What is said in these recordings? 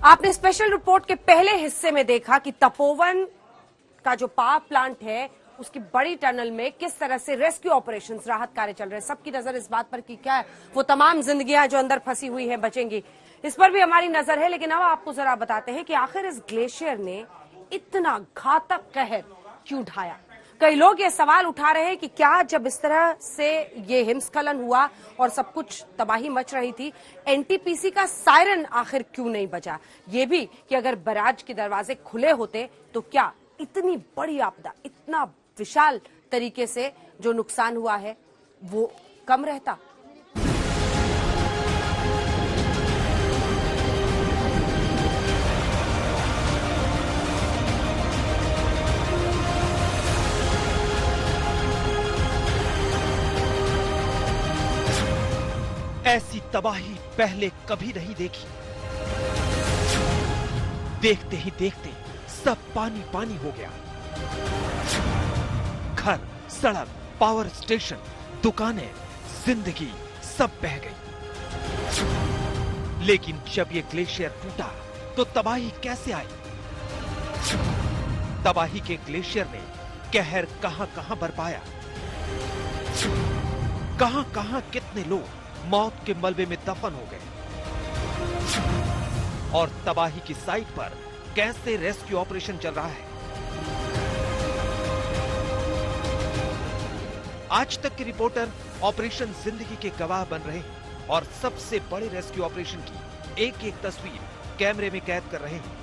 आपने special report के पहले हिस्से में देखा कि तपोवन का जो पावर प्लांट है उसकी बड़ी टनल में किस तरह से रेस्क्यू ऑपरेशंस, राहत कार्य चल रहे हैं। सबकी नजर इस बात पर कि क्या है वो तमाम जिंदगियां जो अंदर फंसी हुई हैं बचेंगी, इस पर भी हमारी नजर है। लेकिन अब आपको जरा बताते हैं कि आखिर इस ग्लेशियर ने इतना घातक कहर क्यों ढाया। कई लोग ये सवाल उठा रहे हैं कि क्या जब इस तरह से ये हिमस्खलन हुआ और सब कुछ तबाही मच रही थी, एनटीपीसी का सायरन आखिर क्यों नहीं बजा। ये भी कि अगर बैराज के दरवाजे खुले होते तो क्या इतनी बड़ी आपदा, इतना विशाल तरीके से जो नुकसान हुआ है वो कम रहता। ऐसी तबाही पहले कभी नहीं देखी। देखते ही देखते सब पानी पानी हो गया। घर, सड़क, पावर स्टेशन, दुकानें, जिंदगी सब बह गई। लेकिन जब ये ग्लेशियर टूटा तो तबाही कैसे आई? तबाही के ग्लेशियर ने कहर कहां-कहां बरपाया, कहां-कहां कितने लोग मौत के मलबे में दफन हो गए और तबाही की साइट पर कैसे रेस्क्यू ऑपरेशन चल रहा है। आज तक के रिपोर्टर ऑपरेशन जिंदगी के गवाह बन रहे हैं और सबसे बड़े रेस्क्यू ऑपरेशन की एक एक तस्वीर कैमरे में कैद कर रहे हैं।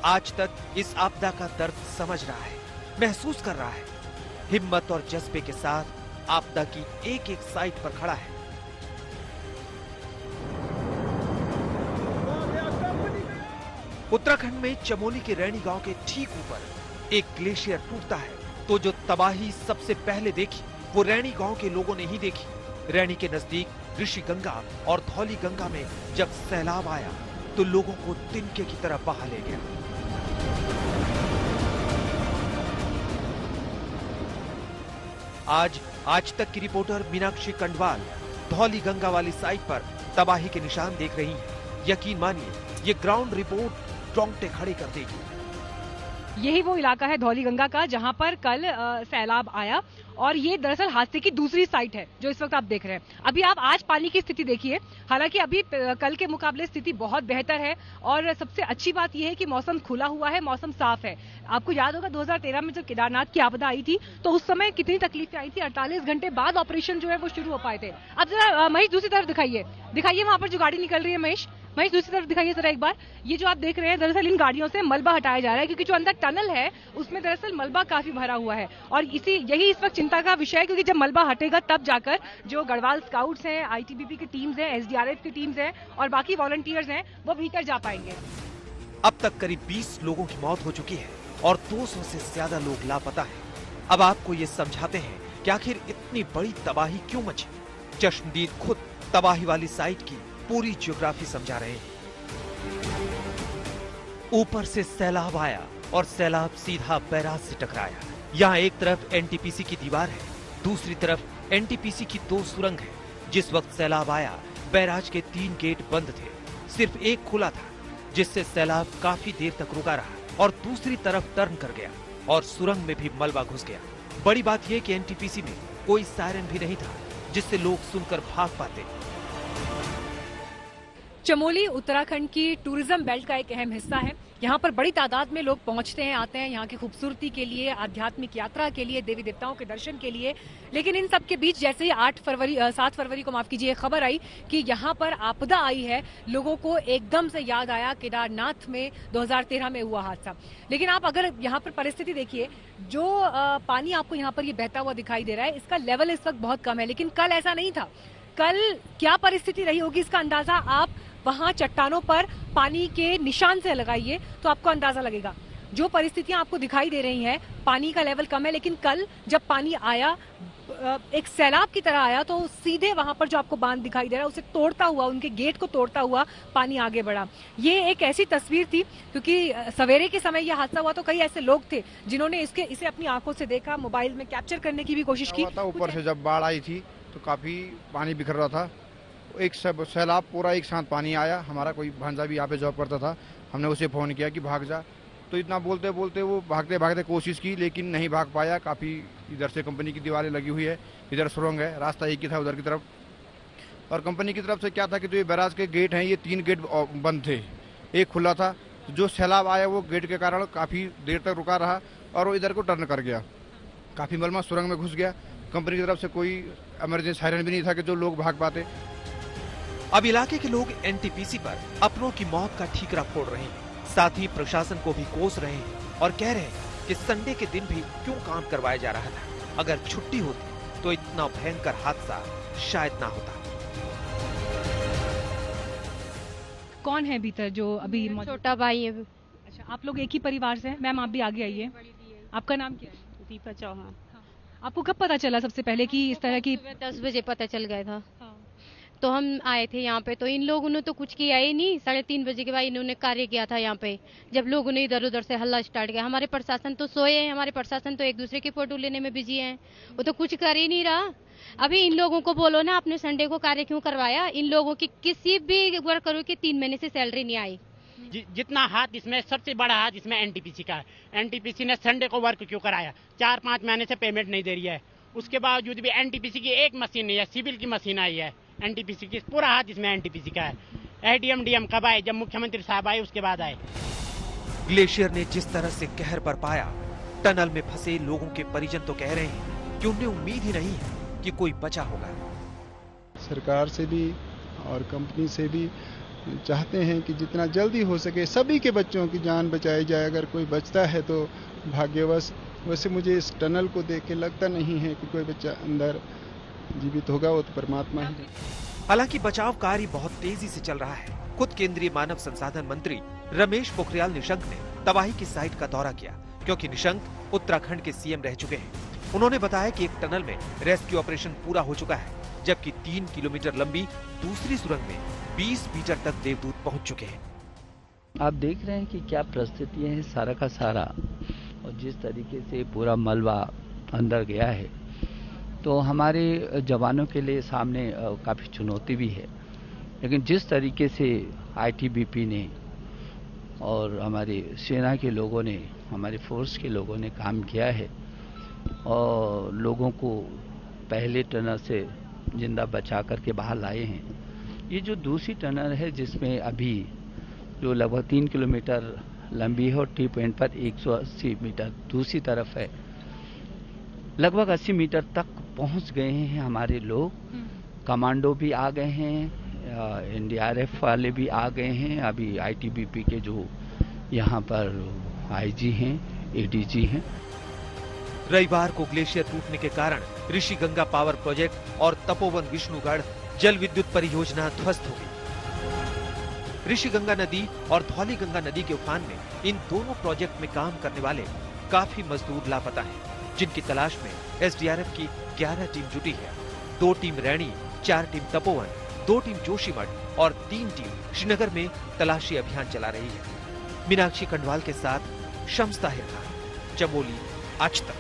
आज तक इस आपदा का दर्द समझ रहा है, महसूस कर रहा है। हिम्मत और जज्बे के साथ आपदा की एक एक साइट पर खड़ा है। उत्तराखंड में चमोली के रैणी गांव के ठीक ऊपर एक ग्लेशियर टूटता है तो जो तबाही सबसे पहले देखी वो रैणी गांव के लोगों ने ही देखी। रैणी के नजदीक ऋषि गंगा और धौली गंगा में जब सैलाब आया तो लोगों को तिनके की तरह बहा ले गया। आज तक की रिपोर्टर मीनाक्षी कंडवाल धौली गंगा वाली साइट पर तबाही के निशान देख रही हैं। यकीन मानिए ये ग्राउंड रिपोर्ट रोंगटे खड़े कर देगी। यही वो इलाका है धौली गंगा का जहां पर कल सैलाब आया और ये दरअसल हादसे की दूसरी साइट है जो इस वक्त आप देख रहे हैं। अभी आप आज पानी की स्थिति देखिए, हालांकि अभी कल के मुकाबले स्थिति बहुत बेहतर है और सबसे अच्छी बात यह है कि मौसम खुला हुआ है, मौसम साफ है। आपको याद होगा 2013 में जब केदारनाथ की आपदा आई थी तो उस समय कितनी तकलीफें आई थी। 48 घंटे बाद ऑपरेशन जो है वो शुरू हो पाए थे। अब जरा महेश दूसरी तरफ दिखाइए वहां पर जो गाड़ी निकल रही है। महेश दूसरी तरफ दिखाइए जरा एक बार। ये जो आप देख रहे हैं दरअसल इन गाड़ियों से मलबा हटाया जा रहा है क्योंकि जो अंदर टनल है उसमें दरअसल मलबा काफी भरा हुआ है और यही इस वक्त चिंता का विषय है क्योंकि जब मलबा हटेगा तब जाकर जो गढ़वाल स्काउट्स हैं, आईटीबीपी की टीम्स हैं, एसडीआरएफ की टीम्स हैं और बाकी वॉलंटियर्स हैं वो भीतर जा पाएंगे। अब तक करीब 20 लोगों की मौत हो चुकी है और 200 से ज्यादा लोग लापता हैं। अब आपको ये समझाते हैं कि आखिर इतनी बड़ी तबाही क्यों मची। चश्मदीद खुद तबाही वाली साइट की पूरी ज्योग्राफी समझा रहे हैं। ऊपर से सैलाब आया और सैलाब सीधा बैराज से टकराया। यहाँ एक तरफ एनटीपीसी की दीवार है, दूसरी तरफ एनटीपीसी की 2 सुरंग है। जिस वक्त सैलाब आया बैराज के 3 गेट बंद थे, सिर्फ एक खुला था जिससे सैलाब काफी देर तक रुका रहा और दूसरी तरफ टर्न कर गया और सुरंग में भी मलबा घुस गया। बड़ी बात यह कि एनटीपीसी में कोई सायरन भी नहीं था जिससे लोग सुनकर भाग पाते। चमोली उत्तराखंड की टूरिज्म बेल्ट का एक अहम हिस्सा है। यहाँ पर बड़ी तादाद में लोग पहुँचते हैं, आते हैं यहाँ की खूबसूरती के लिए, आध्यात्मिक यात्रा के लिए, देवी देवताओं के दर्शन के लिए। लेकिन इन सब के बीच जैसे ही 7 फरवरी को माफ कीजिए खबर आई कि यहाँ पर आपदा आई है, लोगों को एकदम से याद आया केदारनाथ में 2013 में हुआ हादसा। लेकिन आप अगर यहाँ पर परिस्थिति देखिए, जो पानी आपको यहाँ पर ये बहता हुआ दिखाई दे रहा है इसका लेवल इस वक्त बहुत कम है। लेकिन कल ऐसा नहीं था। कल क्या परिस्थिति रही होगी इसका अंदाजा आप वहां चट्टानों पर पानी के निशान से लगाइए तो आपको अंदाजा लगेगा। जो परिस्थितियां आपको दिखाई दे रही हैं, पानी का लेवल कम है लेकिन कल जब पानी आया एक सैलाब की तरह आया तो सीधे वहां पर जो आपको बांध दिखाई दे रहा है उसे तोड़ता हुआ, उनके गेट को तोड़ता हुआ पानी आगे बढ़ा। ये एक ऐसी तस्वीर थी क्योंकि सवेरे के समय यह हादसा हुआ तो कई ऐसे लोग थे जिन्होंने इसे अपनी आंखों से देखा, मोबाइल में कैप्चर करने की भी कोशिश की। ऊपर से जब बाढ़ आई थी तो काफी पानी बिखर रहा था, एक सैलाब पूरा एक साथ पानी आया। हमारा कोई भांजा भी यहाँ पे जॉब करता था, हमने उसे फ़ोन किया कि भाग जा, तो इतना बोलते बोलते वो भागते भागते कोशिश की लेकिन नहीं भाग पाया। काफ़ी इधर से कंपनी की दीवारें लगी हुई है, इधर सुरंग है, रास्ता एक ही था उधर की तरफ। और कंपनी की तरफ से क्या था कि जो ये बैराज के गेट हैं, ये 3 गेट बंद थे, एक खुला था। जो सैलाब आया वो गेट के कारण काफ़ी देर तक रुका रहा और वो इधर को टर्न कर गया, काफ़ी मलबा सुरंग में घुस गया। कंपनी की तरफ से कोई इमरजेंसी सायरन भी नहीं था कि जो लोग भाग पाते। अब इलाके के लोग एनटीपीसी पर अपनों की मौत का ठीकरा फोड़ रहे हैं, साथ ही प्रशासन को भी कोस रहे हैं और कह रहे हैं कि संडे के दिन भी क्यों काम करवाया जा रहा था। अगर छुट्टी होती तो इतना भयंकर हादसा शायद ना होता। कौन है भीतर जो अभी छोटा भाई है। अच्छा, आप लोग एक ही परिवार से हैं। मैम आप भी आगे आइए। आपका नाम क्या है? दीपा चौहान। आपको कब पता चला सबसे पहले कि इस तरह की? 10 बजे पता चल गया था। तो हम आए थे यहाँ पे, तो इन लोगों ने तो कुछ किया ही नहीं। 3:30 बजे के बाद इन्होंने कार्य किया था यहाँ पे, जब लोगों ने इधर उधर से हल्ला स्टार्ट किया। हमारे प्रशासन तो सोए हैं, हमारे प्रशासन तो एक दूसरे की फोटो लेने में बिजी हैं, वो तो कुछ कर ही नहीं रहा। अभी इन लोगों को बोलो ना, आपने संडे को कार्य क्यों करवाया? इन लोगों की किसी भी वर्करों की 3 महीने से सैलरी नहीं आई। जितना हाथ इसमें, सबसे बड़ा हाथ इसमें एनटीपीसी का है। एनटीपीसी ने संडे को वर्क क्यों कराया? 4-5 महीने से पेमेंट नहीं दे रही है, उसके बावजूद भी एनटीपीसी की एक मशीन नहीं है, सिविल की मशीन आई है। एनटीपीसी की पूरा हाथ इसमें एनटीपीसी का है। एडीएम डीएम कब आए? जब मुख्यमंत्री साहब आए उसके बाद आए। ग्लेशियर ने जिस तरह से कहर बरपाया, टनल में फंसे लोगों के परिजन तो कह रहे हैं कि उन्हें उम्मीद ही नहीं है कि कोई बचा होगा। सरकार से भी और कंपनी से भी चाहते हैं कि जितना जल्दी हो सके सभी के बच्चों की जान बचाई जाए। अगर कोई बचता है तो भाग्यवश, वैसे मुझे इस टनल को देख के लगता नहीं है कि कोई बच्चा अंदर जीवित होगा, वो तो परमात्मा ही है। हालांकि बचाव कार्य बहुत तेजी से चल रहा है। खुद केंद्रीय मानव संसाधन मंत्री रमेश पोखरियाल निशंक ने तबाही की साइट का दौरा किया, क्योंकि निशंक उत्तराखंड के सीएम रह चुके हैं। उन्होंने बताया कि एक टनल में रेस्क्यू ऑपरेशन पूरा हो चुका है, जबकि 3 किलोमीटर लंबी दूसरी सुरंग में 20 मीटर तक देवदूत पहुंच चुके हैं। आप देख रहे हैं कि क्या परिस्थितियां हैं सारा का सारा, और जिस तरीके से पूरा मलबा अंदर गया है, तो हमारे जवानों के लिए सामने काफ़ी चुनौती भी है। लेकिन जिस तरीके से आईटीबीपी ने और हमारे सेना के लोगों ने, हमारे फोर्स के लोगों ने काम किया है और लोगों को पहले टनल से जिंदा बचा करके बाहर लाए हैं। ये जो दूसरी टनल है, जिसमें अभी जो लगभग 3 किलोमीटर लंबी है और टी पॉइंट पर 180 मीटर दूसरी तरफ है, लगभग 80 मीटर तक पहुंच गए हैं हमारे लोग। कमांडो भी आ गए हैं, एनडीआरएफ वाले भी आ गए हैं। अभी आईटीबीपी के जो यहाँ पर आईजी हैं, एडीजी हैं। रविवार को ग्लेशियर टूटने के कारण ऋषिगंगा पावर प्रोजेक्ट और तपोवन विष्णुगढ़ जल विद्युत परियोजना ध्वस्त हो गई। ऋषिगंगा नदी और धौलीगंगा नदी के उफान में इन दोनों प्रोजेक्ट में काम करने वाले काफी मजदूर लापता हैं, जिनकी तलाश में एसडीआरएफ की 11 टीम जुटी है। 2 team Raini, 4 team Tapovan, 2 team Joshimath और 3 टीम श्रीनगर में तलाशी अभियान चला रही है। मीनाक्षी खंडवाल के साथ शम्स ताहिर खान, चमोली, आज तक।